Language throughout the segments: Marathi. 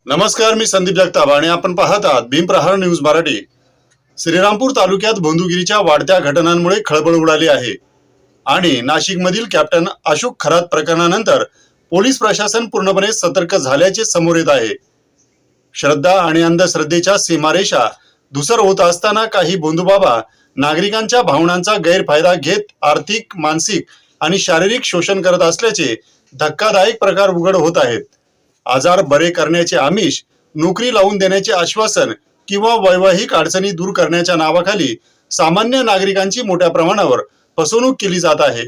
नमस्कार, मी संदीप जगताप आणि आपण पाहत आहात भीमप्रहार न्यूज मराठी। श्रीरामपूर तालुक्यात बंदुगिरीच्या वाढत्या घटनांमुळे खळबळ उडाली आहे आणि नाशिकमधील कॅप्टन अशोक खरात प्रकरणानंतर पोलीस प्रशासन पूर्णपणे सतर्क झाल्याचे समोर येत आहे। श्रद्धा आणि अंधश्रद्धेच्या सीमारेषा धुसर होत असताना काही बंधुबाबा नागरिकांच्या भावनांचा गैरफायदा घेत आर्थिक, मानसिक आणि शारीरिक शोषण करत असल्याचे धक्कादायक प्रकार उघड होत आहेत। आजार बरे करण्याचे आमिष, नोकरी लावून देण्याचे आश्वासन किंवा वैवाहिक अडचणी दूर करण्याच्या नावाखाली सामान्य नागरिकांची मोठ्या प्रमाणावर फसवणूक केली जात आहे।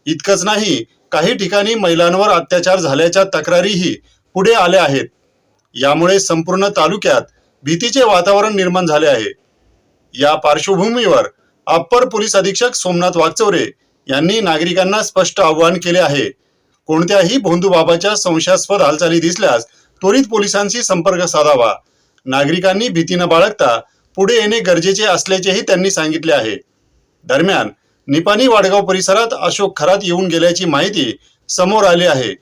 इतकंच नाही, काही ठिकाणी महिलांवर अत्याचार झाल्याच्या तक्रारीही पुढे आल्या आहेत। यामुळे संपूर्ण तालुक्यात भीतीचे वातावरण निर्माण झाले आहे। या पार्श्वभूमीवर अप्पर पोलीस अधीक्षक सोमनाथ वागचौरे यांनी नागरिकांना स्पष्ट आवाहन केले आहे। कोणत्याही भोंदूबाबाच्या संशयास्पद हालचाली दिसल्यास त्वरित पोलिसांशी संपर्क साधावा। नागरिकांनी भीती न बाळगता पुढे येणे गरजेचे असल्याचेही त्यांनी सांगितले आहे। दरम्यान निपाणी वाडगाव परिसरात अशोक खरात येऊन गेल्याची माहिती समोर आली आहे।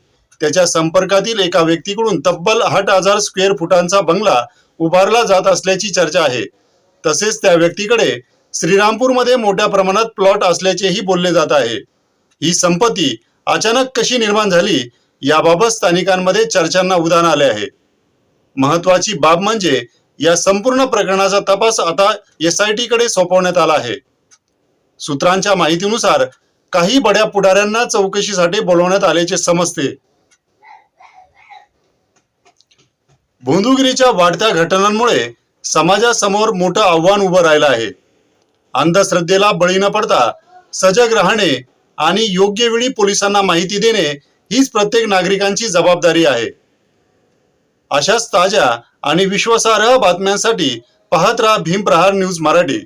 त्याच्या संपर्कातील एका व्यक्तीकडून तब्बल 8,000 स्क्वेअर फुटांचा बंगला उभारला जात असल्याची चर्चा आहे। तसेच त्या व्यक्तीकडे श्रीरामपूरमध्ये मोठ्या प्रमाणात प्लॉट असल्याचेही बोलले जात आहे। ही संपत्ती अचानक कशी निर्माण झाली याबाबत स्थानिकांमध्ये चर्चांना उधाण आले आहे। महत्वाची बाब म्हणजे या संपूर्ण प्रकरणाचा तपास आता SIT कडे सोपवण्यात आला आहे। सूत्रांच्या माहितीनुसार काही बड्या पुढाऱ्यांना चौकशीसाठी बोलवण्यात आल्याचे समजते। भोंदूगिरीच्या वाढत्या घटनांमुळे समाजासमोर मोठं आव्हान उभं राहिलं आहे। अंधश्रद्धेला बळी न पडता सजग राहणे आणि योग्य वेळी पोलिसांना माहिती देणे हीच प्रत्येक नागरिकांची जबाबदारी आहे। अशाच ताज्या आणि विश्वासार्ह बातम्यांसाठी पाहत राहा भीमप्रहार न्यूज मराठी।